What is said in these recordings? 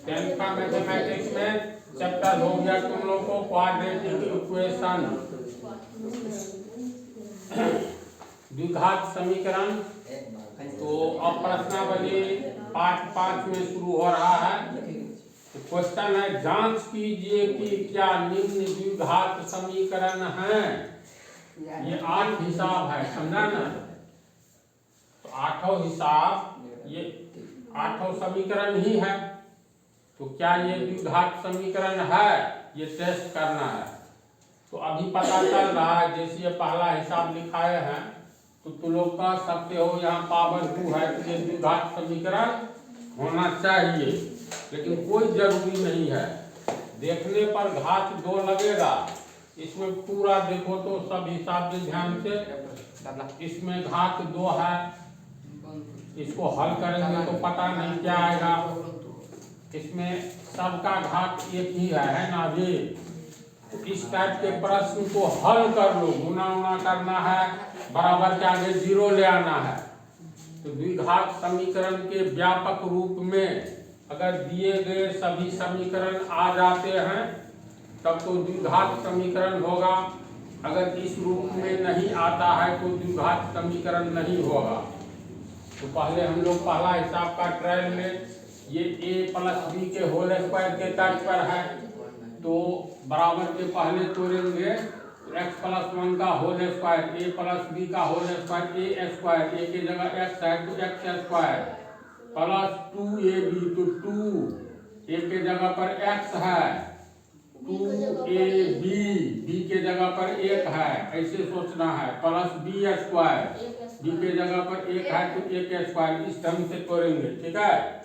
Tenth का mathematics में chapter हो गया तुम लोग को क्वाड्रेटिक इक्वेशन, द्विघात समीकरण। तो अब प्रश्नावली पार्ट 5 में शुरू हो रहा है। तो क्वेश्चन है, जांच कीजिए कि क्या निम्न द्विघात समीकरण है। ये 8 हिसाब है, समझा ना। तो 8 हिसाब, ये 8 समीकरण ही है। तो क्या ये द्विघात समीकरण है, ये टेस्ट करना है। तो अभी पता चल रहा है, जैसे ये पहला हिसाब लिखाए हैं तो तुम लोग कह सकते हो यहाँ पावर 2 है तो ये द्विघात समीकरण होना चाहिए, लेकिन कोई जरूरी नहीं है। देखने पर घात 2 लगेगा, इसमें पूरा देखो तो सब हिसाब से ध्यान से। इसमें घात 2 है, इसको हल करेंगे तो पता नहीं क्या आएगा। इसमें सबका घात एक ही है ना भी। तो इस टाइप के प्रश्न को हल कर लो, गुना उना करना है, बराबर के आगे 0 ले आना है। तो द्विघात समीकरण के व्यापक रूप में अगर दिए गए सभी समीकरण आ जाते हैं तब तो द्विघात समीकरण होगा। अगर इस रूप में नहीं आता है तो द्विघात समीकरण नहीं होगा। तो पहले हम लोग पहला हिसाब का ट्रायल में, ये a प्लस बी के होल स्क्वायर के तर्ज पर है। तो बराबर के पहले तोड़ेंगे, x प्लस 1 का whole square, a plus B का whole square, a square, a की जगह x है तो x स्क्वायर, प्लस 2ab, तो 2 a के जगह पर x है, 2ab b के जगह पर 1 है, ऐसे सोचना है, प्लस b स्क्वायर, b के जगह पर 1 है तो 1 स्क्वायर। इस ढंग से तोड़ेंगे, ठीक है।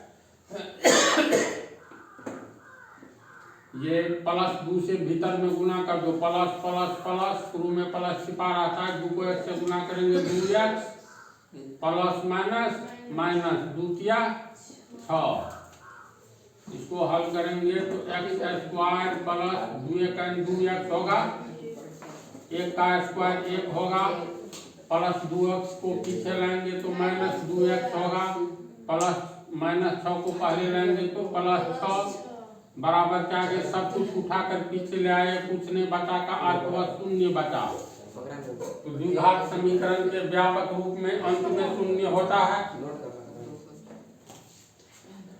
ये प्लस 2 से भीतर में गुना कर दो, प्लस प्लस प्लस, शुरू में प्लस छिपा रहता है, 2 को 1 से गुना करेंगे 2x, प्लस माइनस माइनस 2 किया 6। इसको हल करेंगे तो x स्क्वायर प्लस 2x होगा, 1 का स्क्वायर 1 होगा, प्लस 2x को पीछे लाएंगे तो माइनस 2x होगा, प्लस माइनस 6 को पहले लाएंगे तो प्लस 6, बराबर के आगे सब कुछ उठाकर पीछे ले आए, कुछ नहीं बचा का अर्थ वह शून्य बचा। तो द्विघात समीकरण के व्यापक रूप में अंत में शून्य होता है।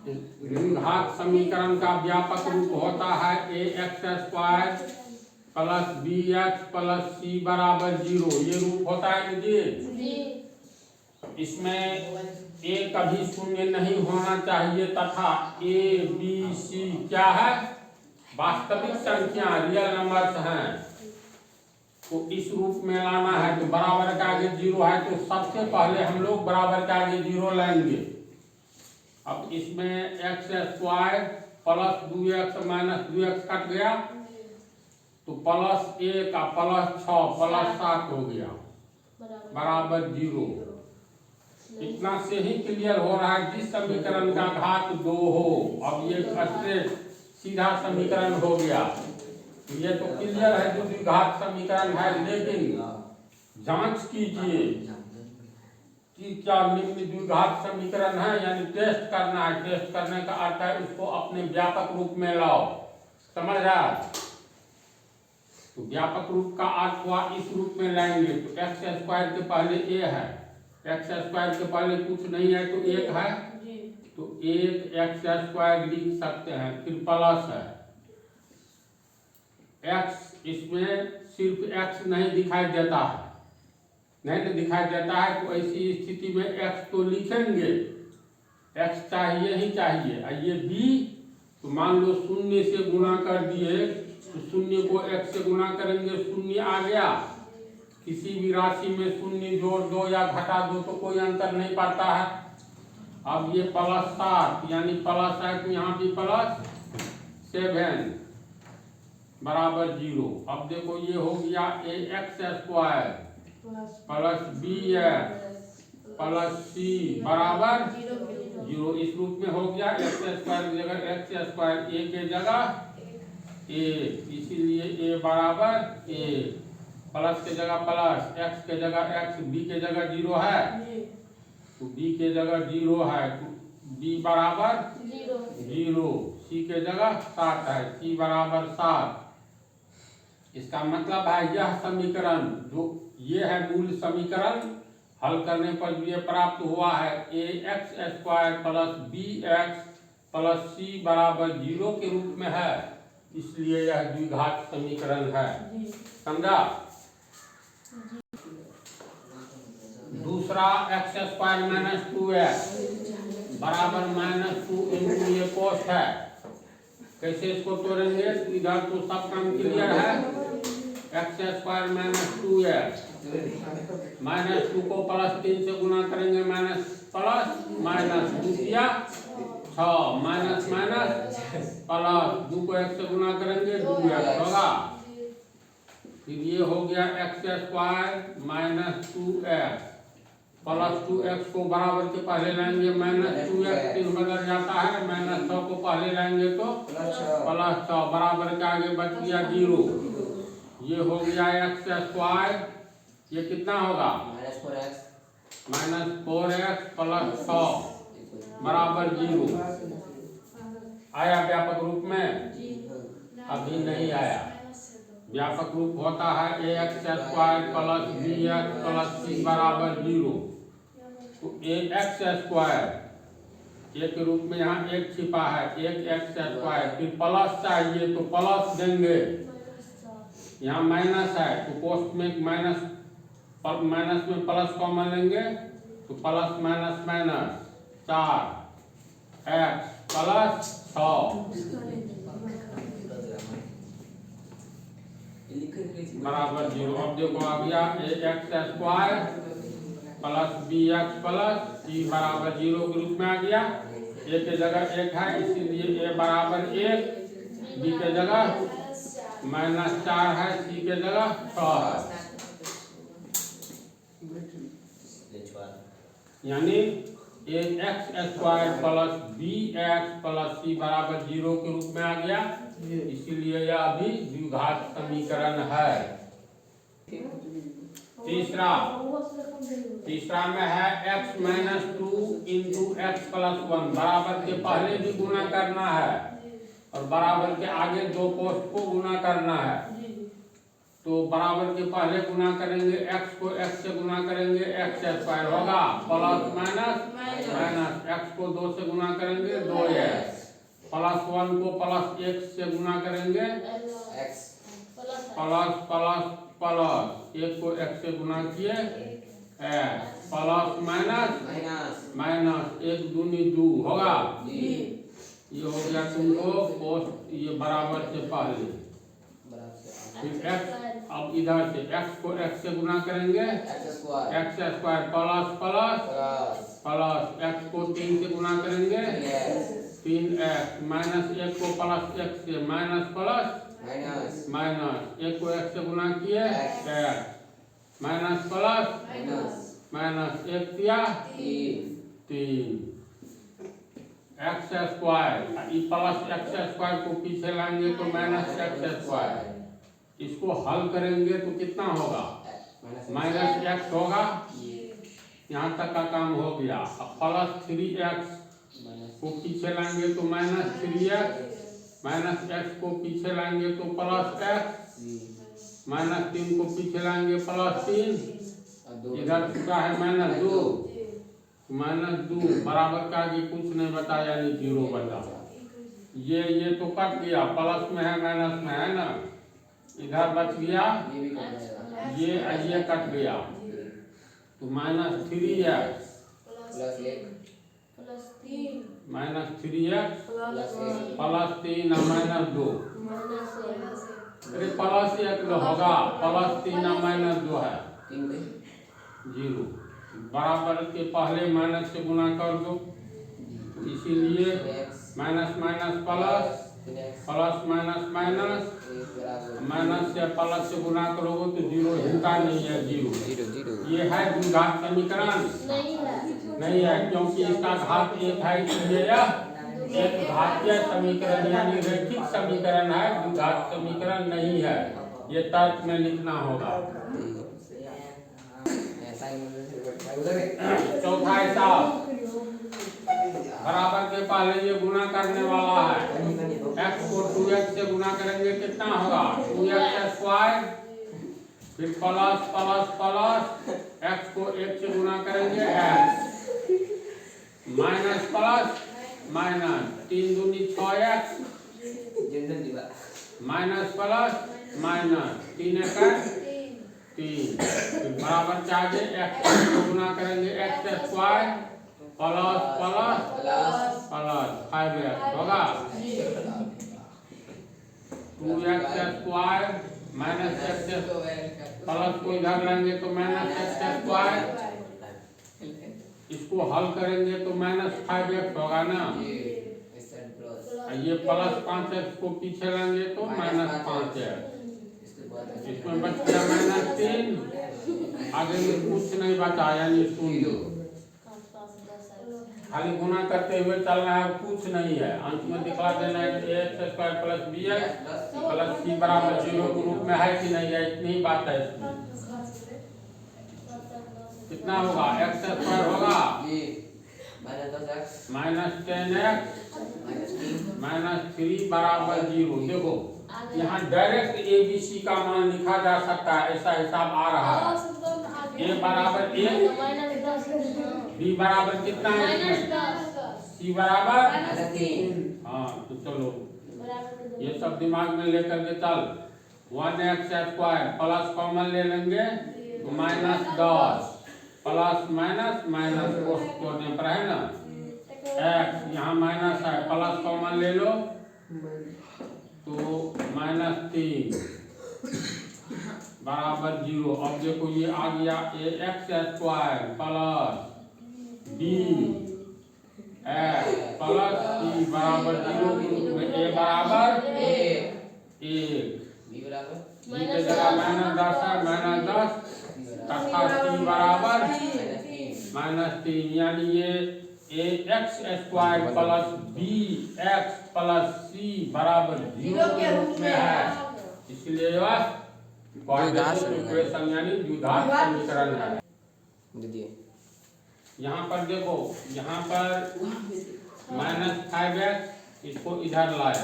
द्विघात समीकरण का व्यापक रूप होता है ax square plus bx plus c बराबर 0। ये रूप होता है जी। इसमें a कभी शून्य नहीं होना चाहिए तथा a b c क्या है, वास्तविक संख्या, रियल नंबर्स हैं। तो इस रूप में लाना है तो बराबर का आगे 0 है तो सबसे पहले हम लोग बराबर का आगे 0 लाएंगे। अब इसमें x square plus 2x minus 2x cut गया तो प्लस 1 का प्लस 6 प्लस 7 हो गया, बराबर 0। इतना से ही क्लियर हो रहा है जिस समीकरण का घात 2 हो। अब ये स्ट्रेट सीधा समीकरण हो गया। ये तो क्लियर है जो द्विघात समीकरण है, लेकिन जांच कीजिए कि क्या निम्न द्विघात समीकरण है, यानी टेस्ट करना है। टेस्ट करने का अर्थ है उसको अपने व्यापक रूप में लाओ, समझ रहा। तो व्यापक रूप का अर्थ हुआ इस रूप में लाएंगे तो x स्क्वायर के पहले a है, x स्क्वायर के पहले कुछ नहीं है तो 1 है, तो 1 x स्क्वायर लिख सकते हैं, फिर प्लस है x, इसमें सिर्फ x नहीं दिखाई देता है, नहीं दिखाई देता है तो ऐसी स्थिति में x तो लिखेंगे, x चाहिए ही चाहिए। ये b, तो मान लो 0 से गुना कर दिए तो 0 को x से गुना करेंगे, 0 आ गया। किसी भी राशि में 0 जोड़ दो या घटा दो तो कोई अंतर नहीं पड़ता है। अब ये प्लस 7 यानी प्लस है तो यहाँ भी प्लस 7 बराबर 0। अब देखो ये हो गया ax square plus bx plus c बराबर 0। इस रूप में हो गया x स्क्वायर की जगह x स्क्वायर, a के जगह a, इसीलिए a बराबर a, प्लस के जगह प्लस, x के जगह x, b के जगह 0 है तो b के जगह 0 है तो b b बराबर 0, c के जगह 7 है, c बराबर 7। इसका मतलब है यह समीकरण जो ये है मूल समीकरण, हल करने पर ये प्राप्त हुआ है ax² plus bx plus c बराबर 0 के रूप में है, इसलिए यह द्विघात समीकरण है। समझा? दूसरा x² माइनस 2x बराबर -2 इंटू ये कोस है। कैसे इसको तोड़ेंगे? इधर तो सब काम क्लियर है। x² माइनस 2x -2 को +3 से गुना करेंगे, माइनस प्लस माइनस 2 किया 6, माइनस माइनस प्लस 2 को 1 से गुना करेंगे 2x होगा। फिर ये हो गया x² minus 2x plus 2x को बराबर के पहले लाएंगे माइनस 2x, 3 बदल जाता है, -6 को पहले लाएंगे तो +6 बराबर के आगे बच गया 0। ये हो गया x², ये कितना होगा -4x प्लस 6 बराबर 0। आया व्यापक रूप में? अभी नहीं आया। व्यापक रूप होता है ax² plus bx plus c बराबर 0। तो ax² एक रूप में यहाँ एक छिपा है, एक x², फिर प्लस चाहिए तो प्लस देंगे, यहाँ माइनस है तो पोस्ट में माइनस में प्लस कॉमन लेंगे तो plus minus minus 4x plus 6 बराबर 0। अब देखो आ गया ax² plus bx plus c बराबर 0 के रूप में आ गया। a के जगह 1 है, इसीलिए a बराबर 1, b के जगह -4 है, c के जगह 6 है। यानी ax² plus bx plus c बराबर 0 के रूप में आ गया, इसीलिए यह भी द्विघात समीकरण है। तीसरा में है x minus 2 into x plus 1 बराबर के पहले भी गुना करना है और बराबर के आगे दो पोस्ट को गुना करना है। तो बराबर के पहले गुना करेंगे, x को x से गुना करेंगे x² होगा, प्लस माइनस माइनस x को 2 से गुना करेंगे 2x, प्लस 1 को प्लस 1 से गुना करेंगे x, प्लस प्लस प्लस 1 को x से गुना किए x, प्लस माइनस माइनस 1 दूनी 2 होगा। ये हो गया तुमको पोस्ट, ये बराबर से पहले। फिर x, अब इधर से x को x से गुना करेंगे x² plus plus plus x को 3 से गुना करेंगे 3x, माइनस 1 को प्लस 1 से माइनस प्लस माइनस 1 को x से गुना किए x, माइनस प्लस माइनस 1 किया 3 x² प्लस x² को पीछे लाएंगे तो माइनस x²। इसको हल करेंगे तो कितना होगा? माइनस x होगा। यहाँ तक का काम हो गया। अब प्लस 3x को पीछे लाएंगे तो माइनस 3x, माइनस x को पीछे लाएंगे तो प्लस x, माइनस 3 को पीछे लाएंगे प्लस 3, इधर चुका है माइनस 2 बराबर का आगे कुछ नहीं बता, यानी 0 बता। ये तो कट गया, प्लस में है माइनस में है ना, इधर बच गया ये कट गया तो minus 3x minus 3x plus 3 minus 2, अरे प्लस 1 होगा, प्लस 3 माइनस 2 है 0, बराबर के पहले माइनस से गुना कर दो, इसीलिए minus minus plus plus minus minus minus से प्लस से गुना करोगे तो 0 हिलता नहीं है, 0। ये है द्विघात समीकरण नहीं है, क्योंकि इसका घात 1 है, इसलिए यह एक घातीय समीकरण यानी रैखिक समीकरण है, द्विघात समीकरण नहीं है। ये तर्क में लिखना होगा। चौथा हिसाब बराबर के पहले ये गुना करने वाला है। x को 2x से गुना करेंगे कितना होगा 2x स्क्वायर, फिर प्लस प्लस प्लस x को 1 से गुना करेंगे x, माइनस प्लस माइनस 3 दूनी 6x, माइनस प्लस माइनस 3 एकड़ 3, फिर बराबर के आगे x को गुना करेंगे x square plus plus plus 5x होगा 2x square minus x plus को इधर लेंगे तो माइनस x स्क्वायर, इसको हल करेंगे तो माइनस 5x होगा ना, ये प्लस 5x को पीछे लेंगे तो माइनस 5x, इसमें बच गया माइनस 3, आगे में कुछ नहीं बचा यानी शून्य, खाली गुना करते हुए चलना है, कुछ नहीं है, अंत में दिखा देना है कि x square plus bx plus c बराबर 0 के रूप में है कि नहीं है, इतनी ही बात है इसमें। कितना होगा x स्क्वायर होगा माइनस 10x माइनस 3 बराबर 0। देखो यहाँ डायरेक्ट ABC का मान लिखा जा सकता है, ऐसा हिसाब आ रहा है, a बराबर 1, b बराबर कितना है, c बराबर 3। हाँ तो चलो ये सब दिमाग में लेकर के चल, 1x स्क्वायर प्लस कॉमन ले लेंगे तो माइनस 10 प्लस माइनस माइनस कोने पर है ना, x यहाँ माइनस है प्लस कॉमन ले लो तो माइनस 3 बराबर 0। अब देखो ये आ गया x square plus b x plus c बराबर 0 के रूप में a बराबर 1, b के जगह माइनस 10 है माइनस 10 तथा c बराबर माइनस 3, यानी ये ax square plus bx plus c बराबर 0 के रूप में है, इसलिए यह क्वाड्रेटिक इक्वेशन यानी द्विघात समीकरण है। यहाँ पर देखो, यहाँ पर माइनस 5x इसको इधर लाए,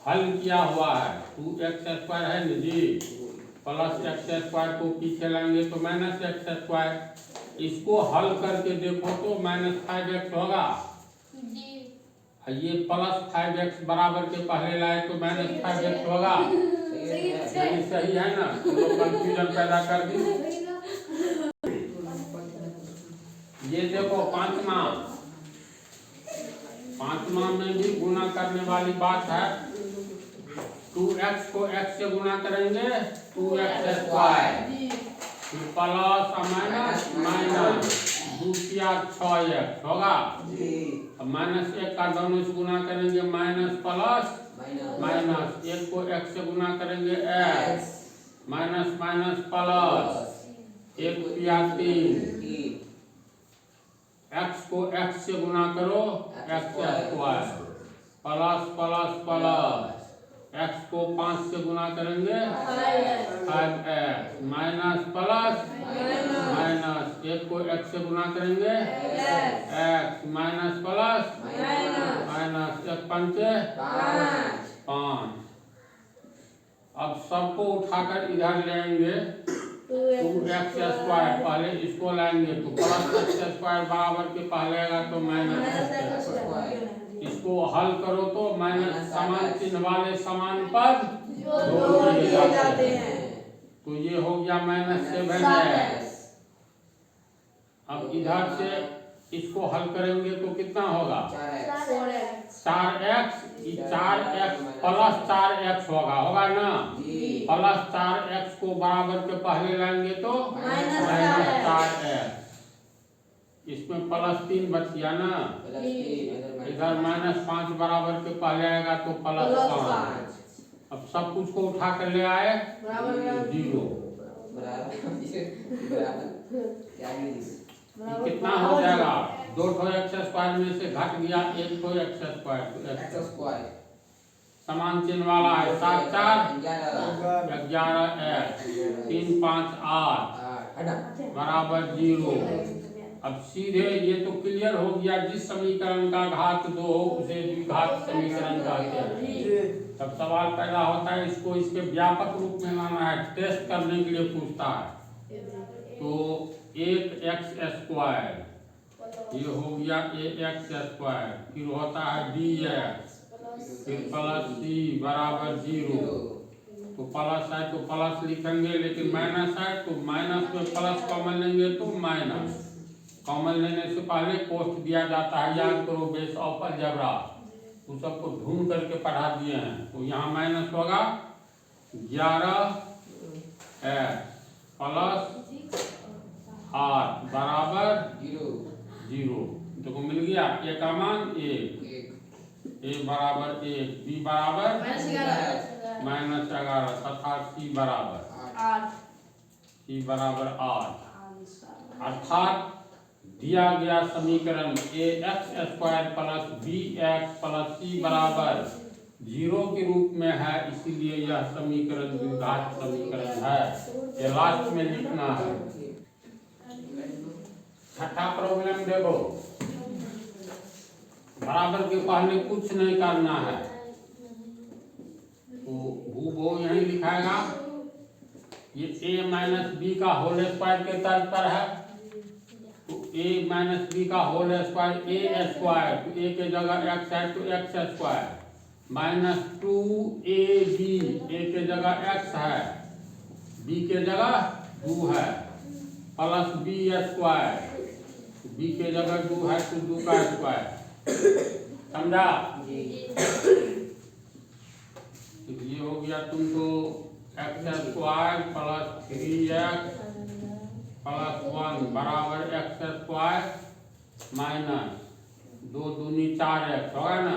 हल किया हुआ है 2x स्क्वायर है ना जी, प्लस x स्क्वायर को पीछे लाएंगे तो माइनस x स्क्वायर, इसको हल करके देखो तो माइनस 5x होगा, ये प्लस 5x बराबर के पहले लाए तो माइनस 5x होगा, सही है ना, तो कंफ्यूजन पैदा कर दी। ये देखो पांचवा में भी गुना करने वाली बात है, 2x को x से गुना करेंगे 2x square plus minus minus 2 6x होगा, माइनस 1 का दोनों से गुना करेंगे माइनस प्लस माइनस, 1 को x से गुना करेंगे x minus minus plus 1 3, x को x से गुना करो x square plus plus plus, x को 5 से गुना करेंगे 5x माइनस प्लस माइनस, 1 को x से गुना करेंगे x माइनस प्लस माइनस, 1 पंचे 5। अब सबको उठाकर इधर लेंगे 2x स्क्वायर, पहले इसको लाएंगे तो प्लस x स्क्वायर बराबर के पहले आएगा तो माइनस x स्क्वायर, इसको हल करो तो माइनस समान चिन्ह वाले समान पद जोड़ दिए जाते हैं, तो ये हो गया माइनस 7x। अब इधर से इसको हल करेंगे तो कितना होगा 4x, 4x प्लस 4x होगा ना, प्लस 4x को बराबर के पहले लाएंगे तो माइनस 4x, इसमें प्लस 3 बच गया ना, इधर माइनस 5 बराबर के पहले आएगा तो प्लस 5। अब सब कुछ को उठा कर ले आए 0, कितना हो जाएगा 2 x स्क्वायर में से घट गया 1 x स्क्वायर, समान चिन्ह वाला है 7 4 11x 3 5 8 बराबर 0, अब सीधे ये तो क्लियर हो गया, जिस समीकरण का घात 2 हो उसे द्विघात समीकरण कहते हैं। तब सवाल पैदा होता है इसको इसके व्यापक रूप में लाना है, टेस्ट करने के लिए पूछता है। तो 8x², ये हो गया ax², फिर होता है dx, फिर प्लस c बराबर 0। तो प्लस है तो प्लस लिखेंगे, लेकिन माइनस है तो माइनस में प्लस कॉमन लेंगे तो माइनस। कॉमन लेने से पहले कोष्ठ दिया जाता है, याद करो, बेस ऑफ अलजेब्रा, तो सबको ढूंढ करके पढ़ा दिए हैं। तो यहाँ माइनस होगा 11x प्लस 8 बराबर 0। देखो मिल गया, a का मान 1, a बराबर 1, b बराबर -11 तथा c बराबर 8। अर्थात दिया गया समीकरण ax² plus bx plus c बराबर 0 के रूप में है, इसीलिए यह समीकरण द्विघात समीकरण है। ये लास्ट में लिखना है। छठा प्रॉब्लम देखो, बराबर के पहले कुछ नहीं करना है, तो भू यही लिखाएगा। ये a माइनस बी का होल स्क्वायर के तर्ज पर है, तो a माइनस बी का होल स्क्वायर a², तो a के जगह x है तो x² माइनस 2ab, a के जगह x है, b के जगह 2 है, प्लस b², b के जगह 2 है तो 2 का स्क्वायर। समझा? ये हो गया तुमको x² प्लस 3x प्लस 1 बराबर x² माइनस 2 दूनी 4x होगा ना,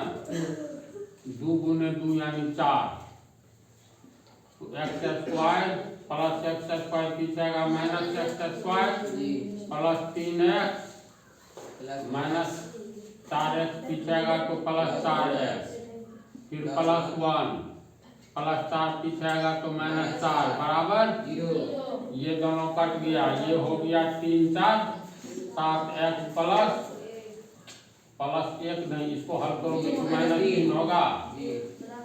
2 गुने 2 यानी 4, तो x² प्लस x² पीछेगा minus x² plus 3x minus 4x पीछेगा तो प्लस 4x, फिर प्लस 1 प्लस 4 पीछेगा तो माइनस 4 बराबर 0। ये दोनों कट गया, ये हो गया 3 4 7x प्लस 1 नहीं, इसको हल करोगे तो -3 होगा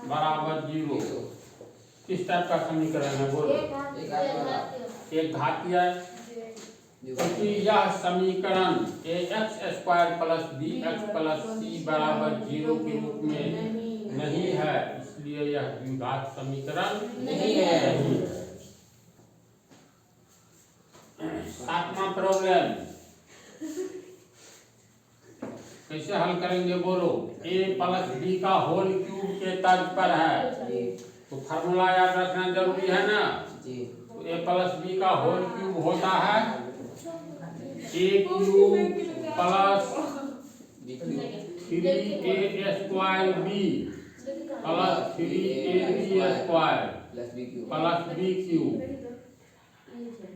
बराबर 0। किस टाइप का समीकरण है बोलो? एक घातीय। क्योंकि यह समीकरण ax² plus bx plus c बराबर 0 के रूप में नहीं है, इसलिए यह द्विघात समीकरण नहीं है। सातवां प्रॉब्लम कैसे हल करेंगे बोलो? a प्लस b का होल क्यूब के तर्ज पर है, तो फार्मूला याद रखना जरूरी है ना। तो a प्लस b का होल क्यूब होता है a cube plus 3a² plus 3ab² plus b cube.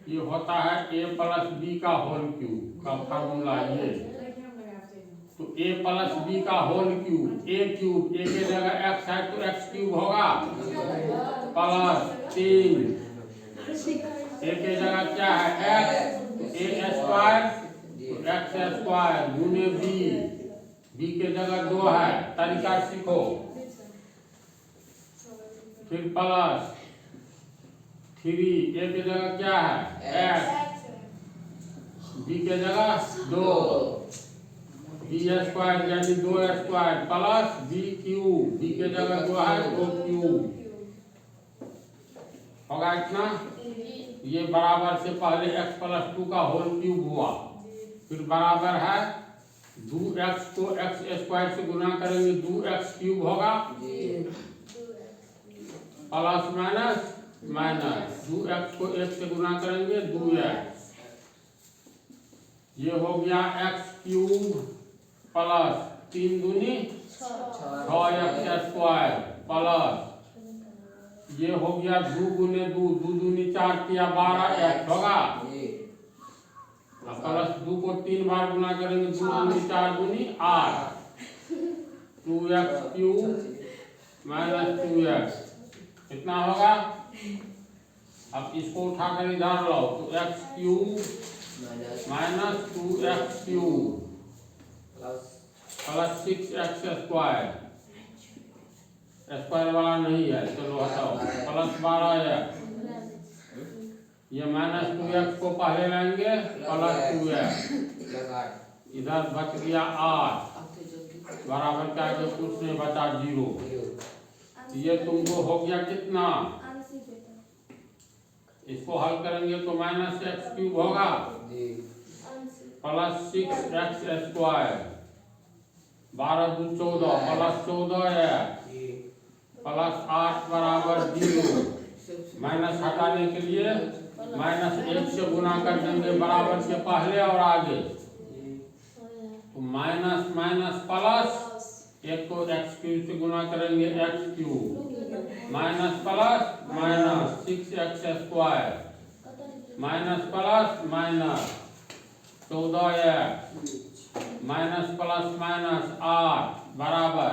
ये होता है a प्लस b का होल क्यूब का फार्मूला ये। तो a प्लस b का whole cube, a cube, a के जगह x है तो x क्यूब होगा प्लस 3, a के जगह क्या है x, a² x² गुने b के जगह 2 है, तरीका सीखो। फिर प्लस 3, a के जगह क्या है x, b के जगह 2, b² यानी 2² प्लस b क्यूब, b के जगह 2 है 2 क्यूब होगा इतना। ये बराबर से पहले x प्लस 2 का होल क्यूब हुआ, फिर बराबर है 2x को x² से गुना करेंगे 2x क्यूब होगा प्लस माइनस माइनस 2x को 1 से गुना करेंगे 2x। ये हो गया x क्यूब प्लस 3 दूनी 6x² प्लस ये हो गया 2 गुने 2, 2 दूनी 4 किया 12x होगा, प्लस 2 को 3 बार गुना करेंगे 2 दूनी 4 दूनी 8, 2x क्यूब माइनस 2x कितना होगा। अब इसको उठाकर इधर लाओ तो x cube minus 2x³ plus 6x square, square वाला नहीं है, चलो हटाओ, प्लस 12x। ये माइनस 2x को पहले लाएंगे, प्लस 2x, इधर बच गया 8 बराबर क्या है, कुछ नहीं बचा 0। ये तुमको हो गया कितना, इसको हल करेंगे तो माइनस x³ होगा plus 6x square, 12 2 14 plus 14x plus 8 बराबर 0। माइनस हटाने के लिए माइनस 1 से गुना कर देंगे बराबर के पहले और आगे, तो माइनस माइनस प्लस, एक को x³ से गुना करेंगे x³ minus plus minus 6x square minus plus minus 14x minus plus minus 8 बराबर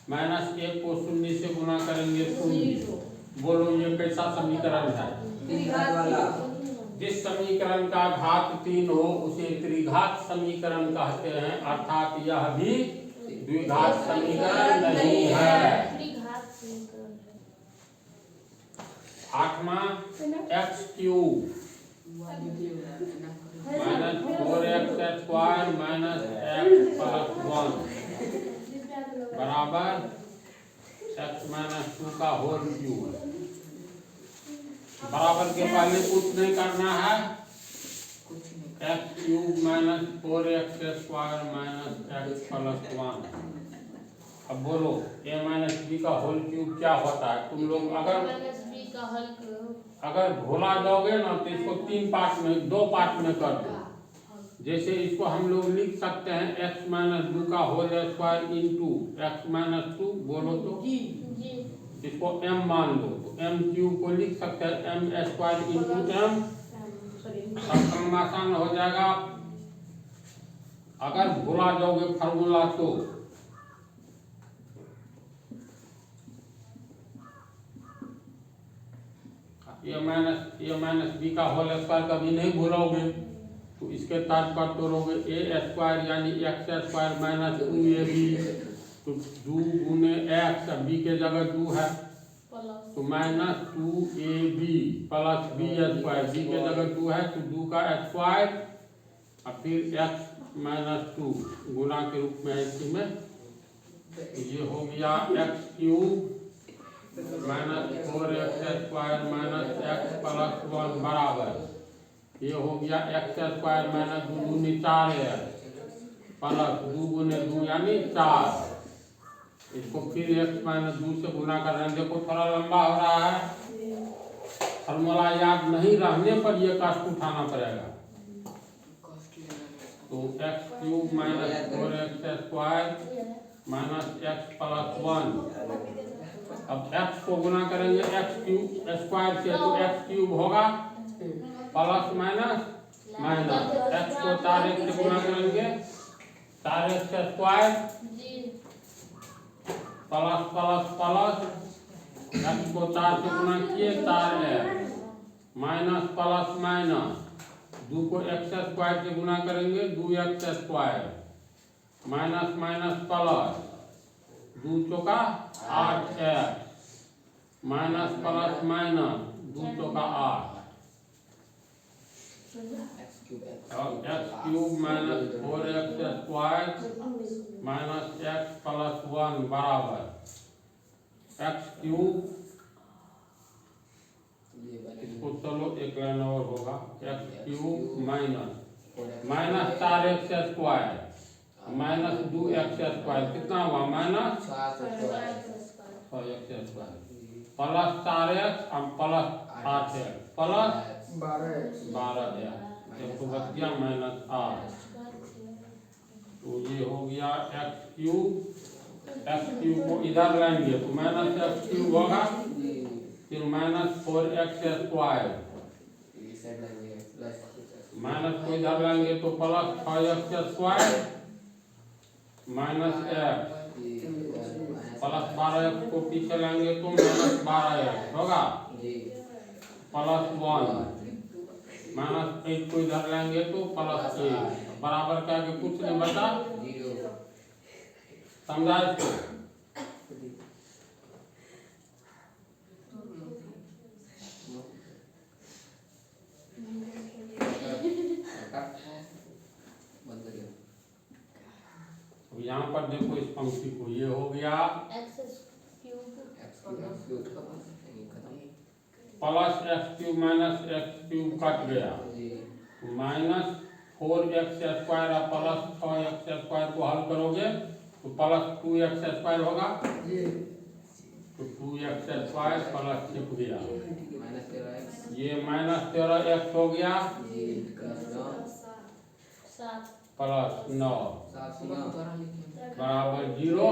माइनस 1 को 0 से गुना करेंगे 0। बोलो ये कैसा समीकरण है? जिस समीकरण का घात 3 हो उसे त्रिघात समीकरण कहते हैं, अर्थात यह भी द्विघात समीकरण नहीं है। 8वां x³ minus 4x square minus x plus 1 बराबर x माइनस 2 का होल क्यूब। बराबर के पहले कुछ नहीं करना है, x³ minus 4x square minus x plus 1। अब बोलो a माइनस b का होल क्यूब क्या होता है? तुम लोग अगर भुला जाओगे ना तो इसको 2 पार्ट में कर दो। जैसे इसको हम लोग लिख सकते हैं x माइनस 2 का whole square into x minus 2, बोलो तो इसको m मान लो तो m³ को लिख सकते हैं m स्क्वायर इंटू m, सब आसान हो जाएगा। अगर भुला जाओगे फार्मूला तो ये माइनस बी का होल स्क्वायर कभी नहीं भूलोगे, तो इसके तात्पर्य तोड़ोगे a स्क्वायर यानी x स्क्वायर माइनस 2ab, तो 2 गुने x, b के जगह 2 है तो minus 2ab plus b square, b के जगह 2 है तो 2 का स्क्वायर और फिर x माइनस 2 गुना के रूप में है इसमें। ये हो गया x³ minus 4x square minus x plus 1 बराबर, ये हो गया x स्क्वायर माइनस 2 दूनी 4x प्लस 2 गुने 2 यानी 4। इसको फिर x माइनस 2 से गुना कर रहे हैं। देखो थोड़ा लंबा हो रहा है, फॉर्मूला याद नहीं रहने पर यह कष्ट उठाना पड़ेगा। तो x³ minus 4x square minus x plus 1, अब x को गुना करेंगे x³ स्क्वायर से तो x³ होगा प्लस माइनस माइनस, x को 4x से गुना करेंगे 4x square plus plus plus, x को 4 से गुना किए 4x माइनस प्लस माइनस, 2 को x स्क्वायर से गुना करेंगे 2x square minus minus plus 2 चौका 8x माइनस प्लस माइनस 2 चौका 8 और x³ minus 4x square minus x plus 1 बराबर x³ इसको चलो एक लाइन और होगा, x³ minus 4x square minus 2x square कितना हुआ minus 6x square plus 4x और प्लस 8x प्लस 12x, तो बच गया माइनस 8। तो ये हो गया x³ को इधर लाएंगे तो माइनस x³ होगा, फिर माइनस 4x स्क्वायर माइनस को इधर लाएंगे तो plus 5x square minus x plus 12x को पीछे लाएंगे तो माइनस 12x होगा प्लस 1 -8 को इधर लाएंगे तो +1 बराबर क्या कि कुछ नहीं बचा 0। समझा इसको? अब यहाँ पर देखो इस पंक्ति को, ये हो गया +x³ -x³ कट गया, -4x² और +6x² को हल करोगे तो +2x² होगा, तो 2x² प्लस छिप गया, ये -13x हो गया +9 बराबर 0।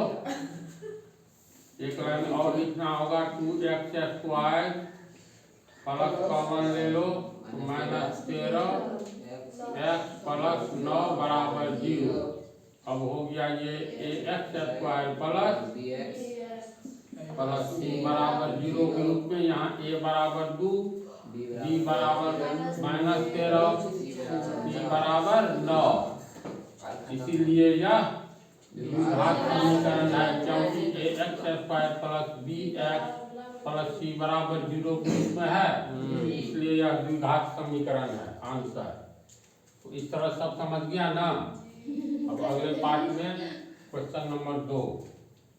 एक लाइन और लिखना होगा 2x² प्लस कॉमन ले लो -13x प्लस 9 बराबर 0। अब हो गया ये ax² प्लस c बराबर 0 के रूप में, यहाँ a बराबर 2, b बराबर -13, c बराबर 9। इसीलिए यह द्विघात समीकरण है, क्योंकि ax² plus bx plus c बराबर 0 के रूप में है, इसलिए यह द्विघात समीकरण है आंसर। तो इस तरह सब समझ गया ना। अब अगले पार्ट में क्वेश्चन नंबर 2।